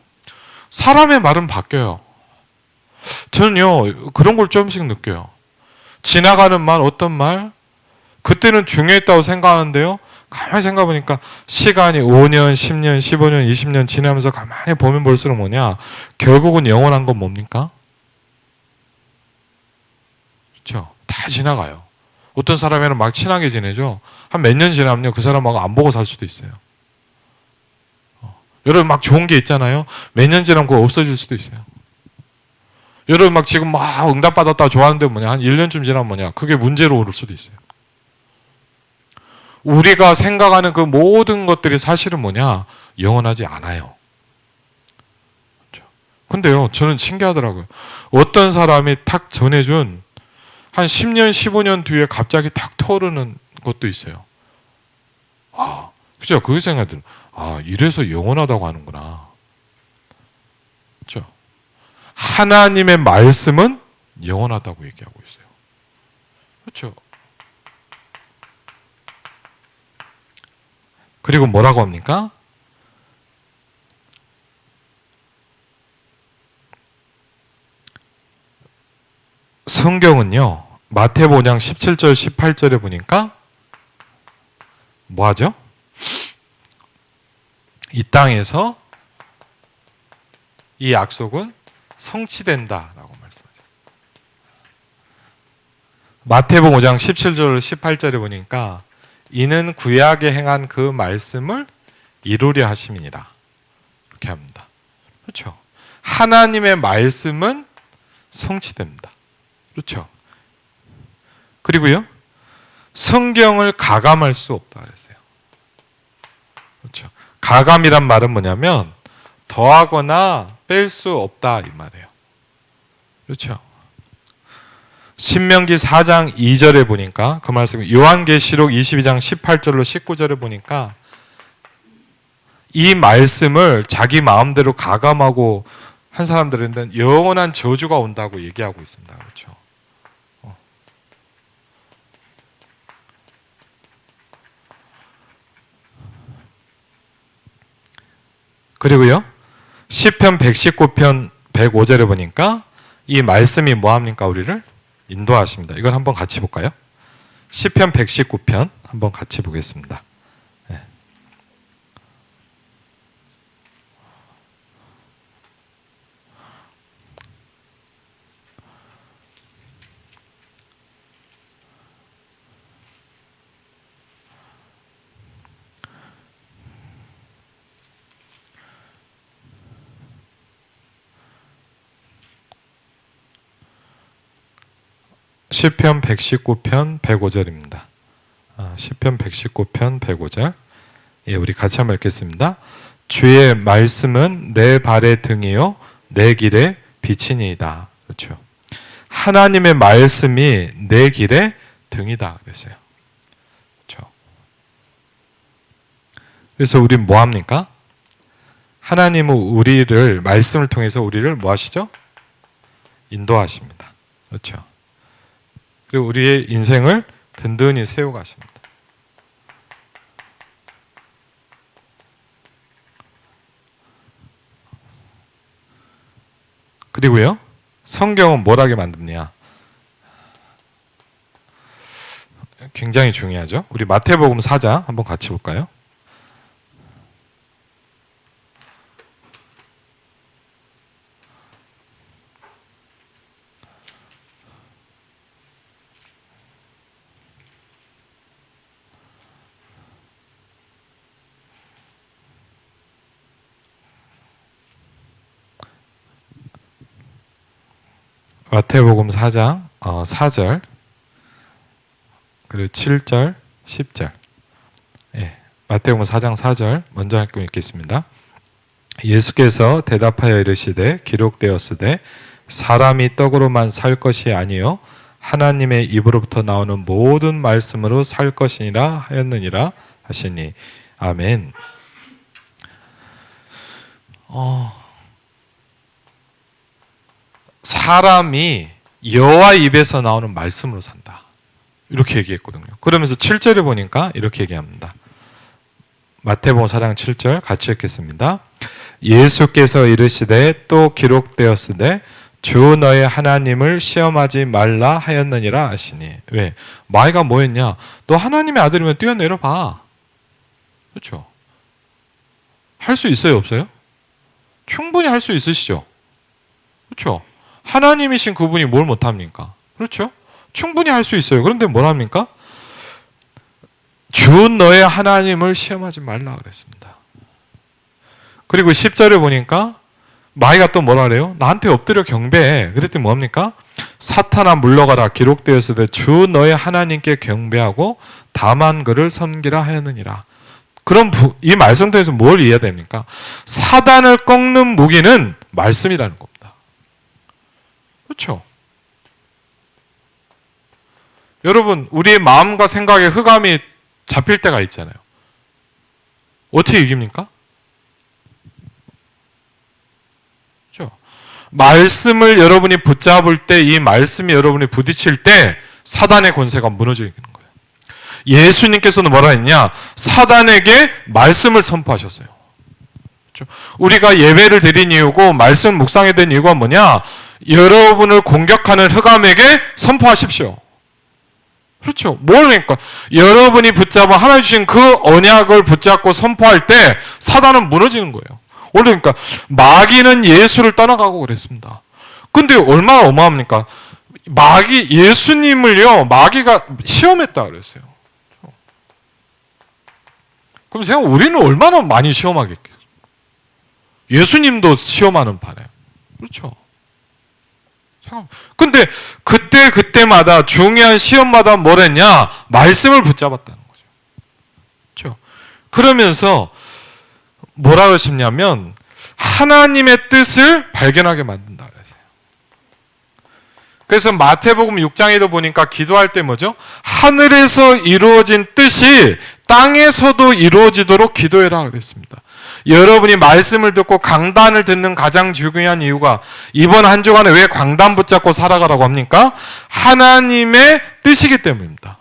사람의 말은 바뀌어요. 저는요 그런 걸 조금씩 느껴요. 지나가는 말, 어떤 말 그때는 중요했다고 생각하는데요, 가만히 생각해보니까 시간이 5년, 10년, 15년, 20년 지나면서 가만히 보면 볼수록 뭐냐, 결국은 영원한 건 뭡니까? 그렇죠? 다 지나가요. 어떤 사람이랑 막 친하게 지내죠. 한 몇 년 지나면요 그 사람하고 안 보고 살 수도 있어요. 여러분 막 좋은 게 있잖아요. 몇 년 지나면 그거 없어질 수도 있어요. 여러분 막 지금 막 응답받았다 좋아하는데 뭐냐, 한 1년쯤 지나면 뭐냐, 그게 문제로 오를 수도 있어요. 우리가 생각하는 그 모든 것들이 사실은 뭐냐, 영원하지 않아요. 근데요 저는 신기하더라고요. 어떤 사람이 탁 전해준 한 10년, 15년 뒤에 갑자기 탁 떠오르는 것도 있어요. 아, 그죠? 그 생각이 들어요. 아, 이래서 영원하다고 하는구나. 그죠? 하나님의 말씀은 영원하다고 얘기하고 있어요. 그렇죠? 그리고 뭐라고 합니까? 성경은요 마태복음 5장 17절 18절에 보니까 뭐 하죠? 이 땅에서 이 약속은 성취된다라고 말씀하죠. 마태복음 5장 17절 18절에 보니까 이는 구약에 행한 그 말씀을 이루려 하심이니라 이렇게 합니다. 그렇죠? 하나님의 말씀은 성취됩니다. 그렇죠? 그리고요 성경을 가감할 수 없다 그랬어요. 그렇죠? 가감이란 말은 뭐냐면 더하거나 뺄 수 없다 이 말이에요. 그렇죠? 신명기 4장 2절에 보니까 그 말씀이, 요한계시록 22장 18절로 19절에 보니까 이 말씀을 자기 마음대로 가감하고 한 사람들은 영원한 저주가 온다고 얘기하고 있습니다. 그렇죠? 그리고요 시편 119편 105절에 보니까 이 말씀이 뭐합니까? 우리를 인도하십니다. 이걸 한번 같이 볼까요? 시편 119편 한번 같이 보겠습니다. 네. 시편 119편 105절입니다. 시편 119편 105절. 예, 우리 같이 한번 읽겠습니다. 주의 말씀은 내 발의 등이요 내 길의 빛이니이다. 그렇죠. 하나님의 말씀이 내 길의 등이다 그랬어요. 그렇죠. 그래서 우린 뭐 합니까? 하나님은 우리를 말씀을 통해서 우리를 뭐 하시죠? 인도하십니다. 그렇죠. 그리고 우리의 인생을 든든히 세워가십니다. 그리고요, 성경은 뭘 하게 만드냐? 굉장히 중요하죠. 우리 마태복음 4장 한번 같이 볼까요? 마태복음 4장 4절 그리고 7절 10절. 마태복음 4장 4절 먼저 읽고 읽겠습니다. 예수께서 대답하여 이르시되 기록되었으되 사람이 떡으로만 살 것이 아니요 하나님의 입으로부터 나오는 모든 말씀으로 살 것이니라 하였느니라 하시니 아멘. 사람이 여호와 입에서 나오는 말씀으로 산다. 이렇게 얘기했거든요. 그러면서 7절에 보니까 이렇게 얘기합니다. 마태복음 4장 7절 같이 읽겠습니다. 예수께서 이르시되 또 기록되었으되 주 너의 하나님을 시험하지 말라 하였느니라 하시니. 왜? 마귀가 뭐 했냐? 너 하나님의 아들이면 뛰어내려 봐. 그렇죠? 할 수 있어요, 없어요? 충분히 할 수 있으시죠? 그렇죠? 하나님이신 그분이 뭘 못합니까? 그렇죠? 충분히 할 수 있어요. 그런데 뭘 합니까? 주 너의 하나님을 시험하지 말라 그랬습니다. 그리고 10절에 보니까 마귀가 또 뭐라 그래요? 나한테 엎드려 경배해. 그랬더니 뭐합니까? 사탄아 물러가라 기록되었으되 주 너의 하나님께 경배하고 다만 그를 섬기라 하였느니라. 그럼 이 말씀 통해서 뭘 이해해야 됩니까? 사단을 꺾는 무기는 말씀이라는 겁니다. 그렇죠? 여러분, 우리의 마음과 생각에 흑암이 잡힐 때가 있잖아요. 어떻게 이깁니까? 그렇죠? 말씀을 여러분이 붙잡을 때, 이 말씀이 여러분이 부딪힐 때 사단의 권세가 무너지는 거예요. 예수님께서는 뭐라 했냐? 사단에게 말씀을 선포하셨어요. 그렇죠? 우리가 예배를 드린 이유고 말씀 묵상에 된 이유가 뭐냐? 여러분을 공격하는 흑암에게 선포하십시오. 그렇죠. 뭘 하니까 여러분이 붙잡아 하나님 주신 그 언약을 붙잡고 선포할 때 사단은 무너지는 거예요. 원래 그러니까 마귀는 예수를 떠나가고 그랬습니다. 근데 얼마나 어마합니까? 예수님을요 마귀가 시험했다 그랬어요. 그럼 생각 우리는 얼마나 많이 시험하겠겠어요. 예수님도 시험하는 판에. 그렇죠. 근데 그때마다 중요한 시험마다 뭘 했냐? 말씀을 붙잡았다는 거죠. 그렇죠? 그러면서 뭐라 그러셨냐면 하나님의 뜻을 발견하게 만든다 그랬어요. 그래서 마태복음 6장에도 보니까 기도할 때 뭐죠? 하늘에서 이루어진 뜻이 땅에서도 이루어지도록 기도해라 그랬습니다. 여러분이 말씀을 듣고 강단을 듣는 가장 중요한 이유가 이번 한 주간에 왜 강단 붙잡고 살아가라고 합니까? 하나님의 뜻이기 때문입니다.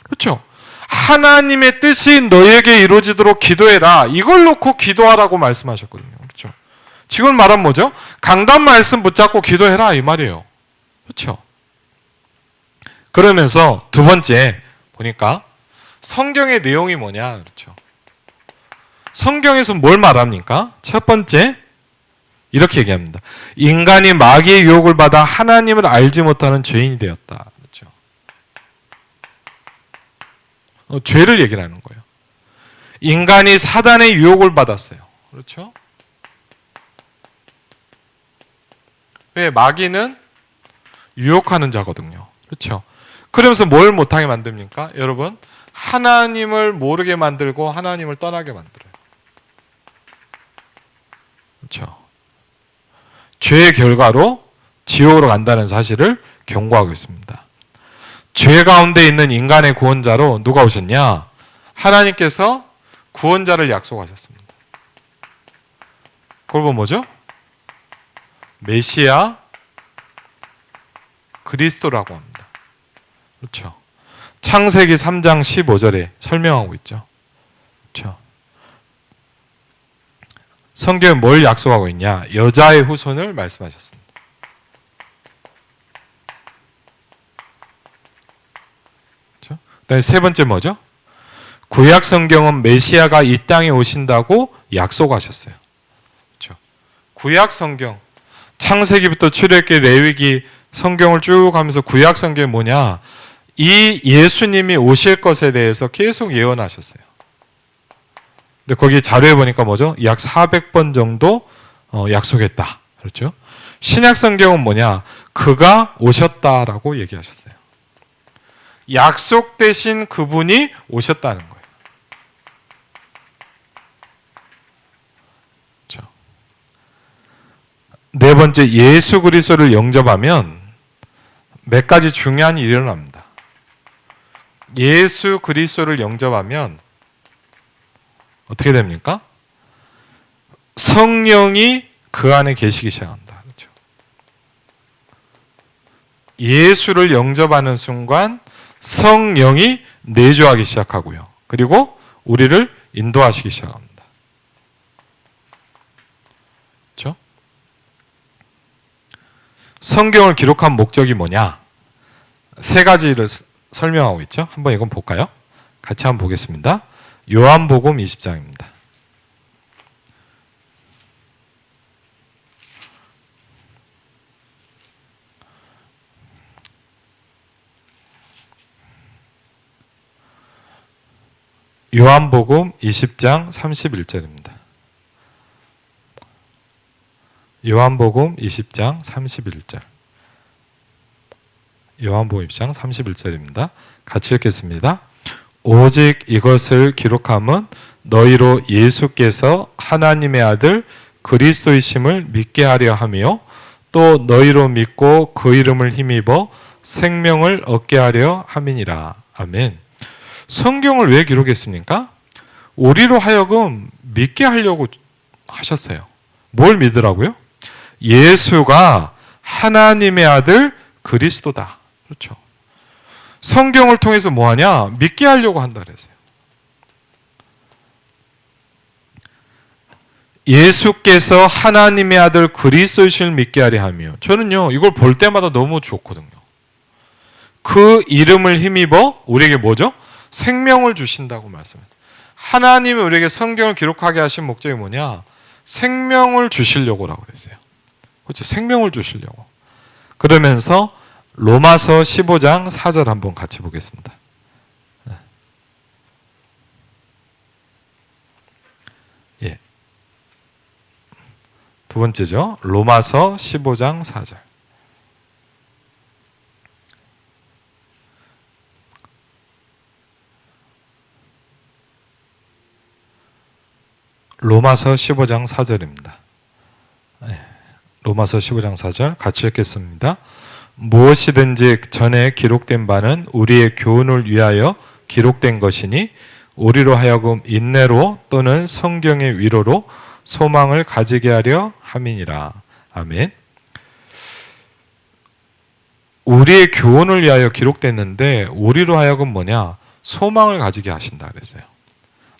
그렇죠? 하나님의 뜻이 너에게 이루어지도록 기도해라. 이걸 놓고 기도하라고 말씀하셨거든요. 그렇죠? 지금 말은 뭐죠? 강단 말씀 붙잡고 기도해라 이 말이에요. 그렇죠? 그러면서 두 번째 보니까 성경의 내용이 뭐냐? 그렇죠? 성경에서 뭘 말합니까? 첫 번째, 이렇게 얘기합니다. 인간이 마귀의 유혹을 받아 하나님을 알지 못하는 죄인이 되었다. 그렇죠? 죄를 얘기를 하는 거예요. 인간이 사단의 유혹을 받았어요. 그렇죠? 왜? 마귀는 유혹하는 자거든요. 그렇죠? 그러면서 뭘 못하게 만듭니까? 여러분, 하나님을 모르게 만들고 하나님을 떠나게 만들어요. 그렇죠. 죄의 결과로 지옥으로 간다는 사실을 경고하고 있습니다. 죄 가운데 있는 인간의 구원자로 누가 오셨냐? 하나님께서 구원자를 약속하셨습니다. 그걸 보면 뭐죠? 메시아 그리스도라고 합니다. 그렇죠. 창세기 3장 15절에 설명하고 있죠. 그렇죠. 성경에 뭘 약속하고 있냐? 여자의 후손을 말씀하셨습니다. 그렇죠? 그다음에 세 번째 뭐죠? 구약 성경은 메시아가 이 땅에 오신다고 약속하셨어요. 그렇죠? 구약 성경 창세기부터 출애굽기, 레위기 성경을 쭉 가면서 구약 성경이 뭐냐? 이 예수님이 오실 것에 대해서 계속 예언하셨어요. 근데 거기 자료에 보니까 뭐죠? 약 400번 정도 약속했다. 그렇죠? 신약 성경은 뭐냐? 그가 오셨다라고 얘기하셨어요. 약속되신 그분이 오셨다는 거예요. 그렇죠? 네 번째, 예수 그리스도를 영접하면 몇 가지 중요한 일이 일어납니다. 예수 그리스도를 영접하면 어떻게 됩니까? 성령이 그 안에 계시기 시작한다. 그렇죠? 예수를 영접하는 순간 성령이 내주하기 시작하고요. 그리고 우리를 인도하시기 시작합니다. 그렇죠? 성경을 기록한 목적이 뭐냐? 세 가지를 설명하고 있죠. 한번 이건 볼까요? 같이 한번 보겠습니다. 요한복음 20장입니다. 요한복음 20장 31절입니다. 요한복음 20장 31절. 요한복음 20장 31절입니다. 같이 읽겠습니다. 오직 이것을 기록함은 너희로 예수께서 하나님의 아들 그리스도이심을 믿게 하려 하며 또 너희로 믿고 그 이름을 힘입어 생명을 얻게 하려 함이니라. 아멘. 성경을 왜 기록했습니까? 우리로 하여금 믿게 하려고 하셨어요. 뭘 믿으라고요? 예수가 하나님의 아들 그리스도다. 그렇죠. 성경을 통해서 뭐하냐? 믿게 하려고 한다 그랬어요. 예수께서 하나님의 아들 그리스도이심을 믿게 하려 하며, 저는요 이걸 볼 때마다 너무 좋거든요. 그 이름을 힘입어 우리에게 뭐죠? 생명을 주신다고 말씀해요. 하나님이 우리에게 성경을 기록하게 하신 목적이 뭐냐? 생명을 주시려고라고 그랬어요. 그렇죠? 생명을 주시려고. 그러면서 로마서 15장 4절 한번 같이 보겠습니다. 예. 두 번째죠. 로마서 15장 4절. 로마서 15장 4절입니다. 로마서 15장 4절 같이 읽겠습니다. 무엇이든지 전에 기록된 바는 우리의 교훈을 위하여 기록된 것이니 우리로 하여금 인내로 또는 성경의 위로로 소망을 가지게 하려 함이니라. 아멘. 우리의 교훈을 위하여 기록됐는데 우리로 하여금 뭐냐? 소망을 가지게 하신다 그랬어요.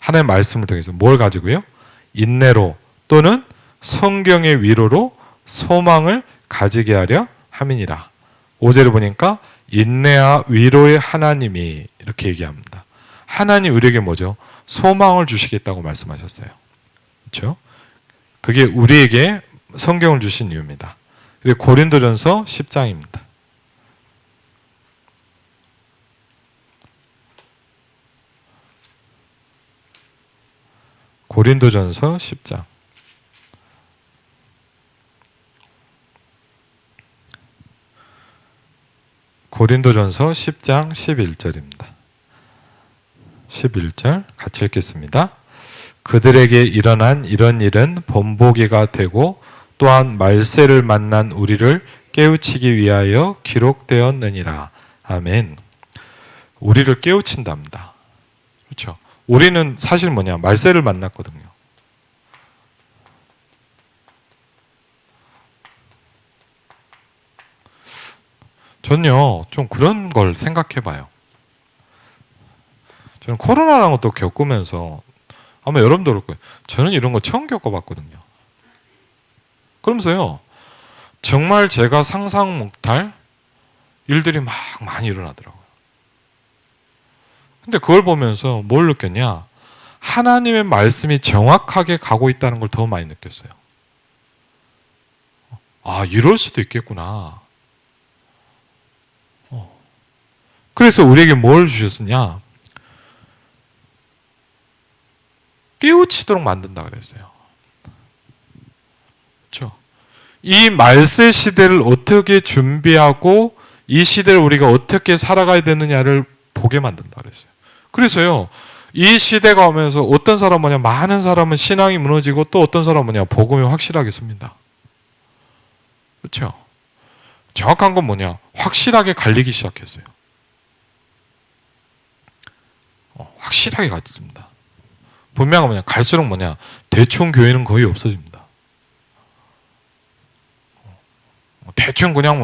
하나님의 말씀을 통해서 뭘 가지고요? 인내로 또는 성경의 위로로 소망을 가지게 하려 함이니라. 5절을 보니까 인내와 위로의 하나님이 이렇게 얘기합니다. 하나님 우리에게 뭐죠? 소망을 주시겠다고 말씀하셨어요. 그렇죠? 그게 우리에게 성경을 주신 이유입니다. 그리고 고린도전서 10장입니다. 고린도전서 10장. 고린도전서 10장 11절입니다. 11절 같이 읽겠습니다. 그들에게 일어난 이런 일은 본보기가 되고 또한 말세를 만난 우리를 깨우치기 위하여 기록되었느니라. 아멘. 우리를 깨우친답니다. 그렇죠? 우리는 사실 뭐냐? 말세를 만났거든요. 전요, 좀 그런 걸 생각해 봐요. 저는 코로나라는 것도 겪으면서 아마 여러분도 그럴 거예요. 저는 이런 거 처음 겪어봤거든요. 그러면서요, 정말 제가 상상 못할 일들이 막 많이 일어나더라고요. 근데 그걸 보면서 뭘 느꼈냐? 하나님의 말씀이 정확하게 가고 있다는 걸 더 많이 느꼈어요. 아, 이럴 수도 있겠구나. 그래서 우리에게 뭘 주셨느냐? 깨우치도록 만든다 그랬어요. 그렇죠? 이 말세 시대를 어떻게 준비하고 이 시대를 우리가 어떻게 살아가야 되느냐를 보게 만든다 그랬어요. 그래서요, 이 시대가 오면서 어떤 사람 뭐냐, 많은 사람은 신앙이 무너지고 또 어떤 사람 뭐냐, 복음이 확실하게 씁니다. 그렇죠? 정확한 건 뭐냐, 확실하게 갈리기 시작했어요. 확실하게 가집니다. 분명한 뭐냐, 갈수록 뭐냐, 대충 교회는 거의 없어집니다. 대충 그냥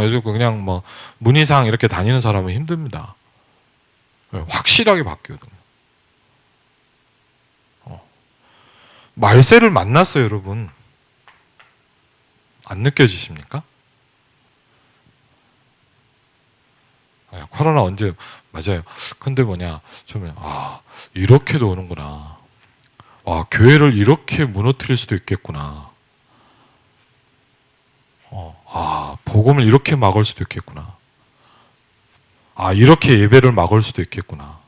뭐 문의상 이렇게 다니는 사람은 힘듭니다. 확실하게 바뀌거든요. 말세를 만났어요, 여러분. 안 느껴지십니까? 코로나 언제, 맞아요. 근데 뭐냐, 좀, 이렇게도 오는구나. 교회를 이렇게 무너뜨릴 수도 있겠구나. 복음을 이렇게 막을 수도 있겠구나. 이렇게 예배를 막을 수도 있겠구나.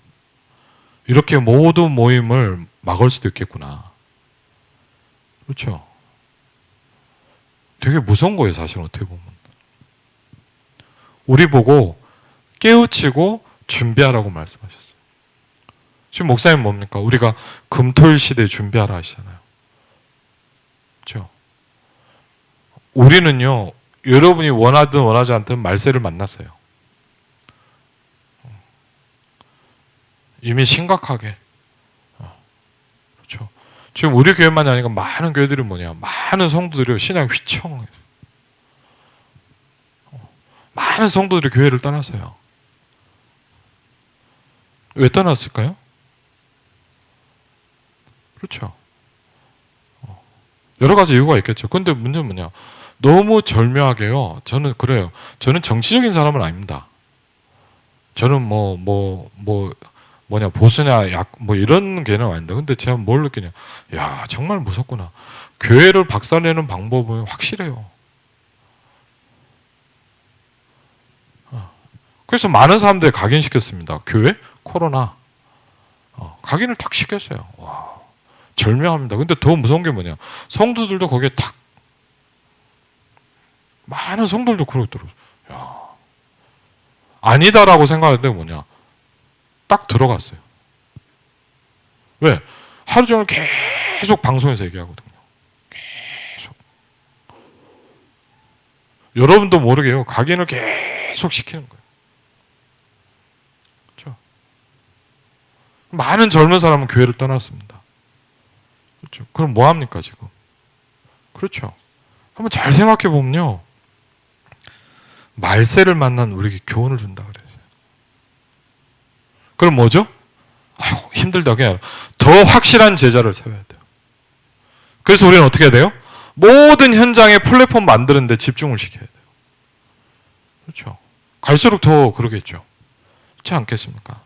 이렇게 모든 모임을 막을 수도 있겠구나. 그렇죠? 되게 무서운 거예요, 사실 어떻게 보면. 우리 보고 깨우치고 준비하라고 말씀하셨어요. 지금 목사님 뭡니까? 우리가 금토일 시대에 준비하라 하시잖아요. 그렇죠? 우리는요, 여러분이 원하든 원하지 않든 말세를 만났어요. 이미 심각하게. 그렇죠? 지금 우리 교회만이 아니라 많은 교회들이 뭐냐, 많은 성도들이 신앙이 휘청해요. 많은 성도들이 교회를 떠났어요. 왜 떠났을까요? 그렇죠. 여러 가지 이유가 있겠죠. 근데 문제는 뭐냐, 너무 절묘하게요. 저는 그래요. 저는 정치적인 사람은 아닙니다. 저는 보수냐 뭐 이런 개념 아닌데, 근데 제가 뭘 느끼냐, 야, 정말 무섭구나. 교회를 박살내는 방법은 확실해요. 그래서 많은 사람들이 각인시켰습니다. 교회 코로나 각인을 탁 시켰어요. 와, 절묘합니다. 근데 더 무서운 게 뭐냐, 성도들도 거기에 탁, 많은 성도들도 그러더라고요. 야, 아니다라고 생각하는데 뭐냐, 딱 들어갔어요. 왜? 하루 종일 계속 방송에서 얘기하거든요. 계속. 여러분도 모르게요, 각인을 계속 시키는 거예요. 그렇죠? 많은 젊은 사람은 교회를 떠났습니다. 그렇죠? 그럼 뭐 합니까 지금? 그렇죠? 한번 잘 생각해 보면요, 말세를 만난 우리에게 교훈을 준다 그래요. 그럼 뭐죠? 힘들다. 그냥 더 확실한 제자를 세워야 돼요. 그래서 우리는 어떻게 해야 돼요? 모든 현장에 플랫폼 만드는 데 집중을 시켜야 돼요. 그렇죠? 갈수록 더 그러겠죠. 그렇지 않겠습니까?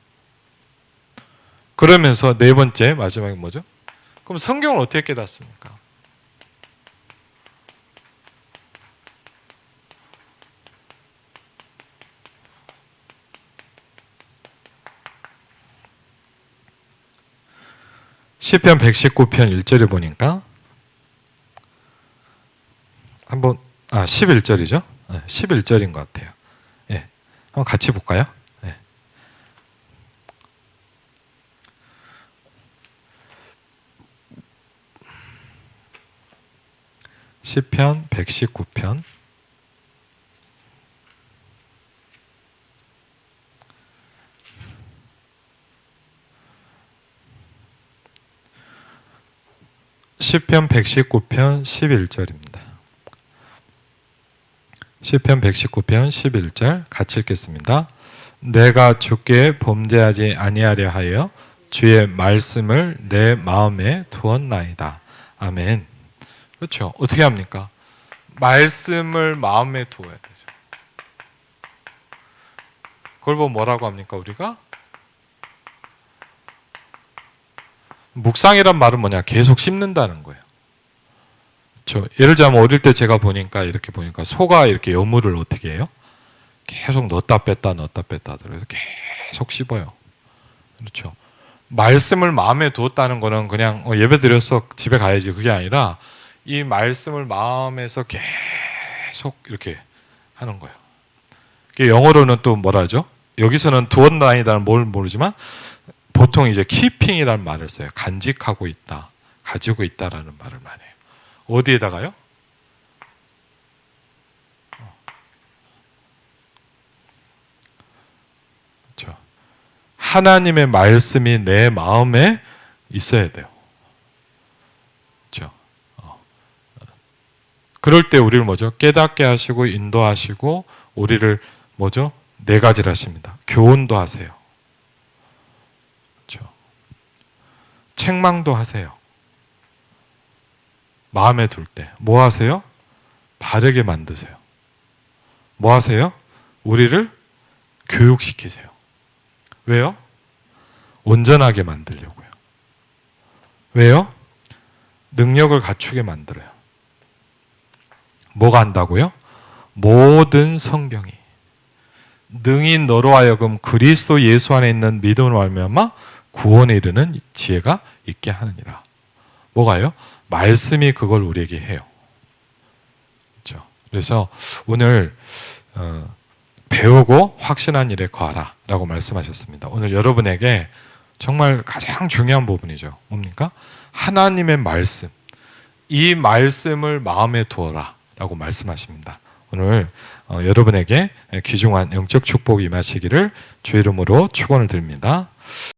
그러면서 네 번째, 마지막에 뭐죠? 그럼 성경을 어떻게 깨닫습니까? 시편 119편 1절에 보니까 한번 11절이죠. 11절인 것 같아요. 예. 한번 같이 볼까요? 예. 시편 119편 시편 119편 11절입니다. 시편 119편 11절 같이 읽겠습니다. 내가 주께 범죄하지 아니하려 하여 주의 말씀을 내 마음에 두었나이다. 아멘. 그렇죠. 어떻게 합니까? 말씀을 마음에 두어야 되죠. 그걸 보면 뭐라고 합니까, 우리가? 묵상이란 말은 뭐냐? 계속 씹는다는 거예요. 그렇죠. 예를 들자면 어릴 때 제가 보니까 이렇게 보니까 소가 이렇게 여물을 어떻게 해요? 계속 넣었다 뺐다 하더라고요. 계속 씹어요. 그렇죠. 말씀을 마음에 두었다는 거는 그냥 예배 드렸어 집에 가야지 그게 아니라 이 말씀을 마음에서 계속 이렇게 하는 거예요. 영어로는 또 뭐라 하죠? 여기서는 두었나이다는 뭘 모르지만 보통 이제 keeping이라는 말을 써요. 간직하고 있다, 가지고 있다라는 말을 많이 해요. 어디에다가요? 그렇죠. 하나님의 말씀이 내 마음에 있어야 돼요. 그렇죠. 그럴 때 우리를 뭐죠? 깨닫게 하시고 인도하시고 우리를 뭐죠? 네 가지를 하십니다. 교훈도 하세요. 그렇죠. 책망도 하세요. 마음에 둘 때 뭐 하세요? 바르게 만드세요. 뭐 하세요? 우리를 교육시키세요. 왜요? 온전하게 만들려고요. 왜요? 능력을 갖추게 만들어요. 뭐가 한다고요? 모든 성경이 능히 너로 하여금 그리스도 예수 안에 있는 믿음으로 말미암아 구원에 이르는 지혜가 있게 하느니라. 뭐가요? 말씀이 그걸 우리에게 해요. 그렇죠? 그래서 오늘 배우고 확신한 일에 거하라 라고 말씀하셨습니다. 오늘 여러분에게 정말 가장 중요한 부분이죠. 뭡니까? 하나님의 말씀, 이 말씀을 마음에 두어라 라고 말씀하십니다. 오늘 여러분에게 귀중한 영적 축복이 임하시기를 주의 이름으로 축원을 드립니다.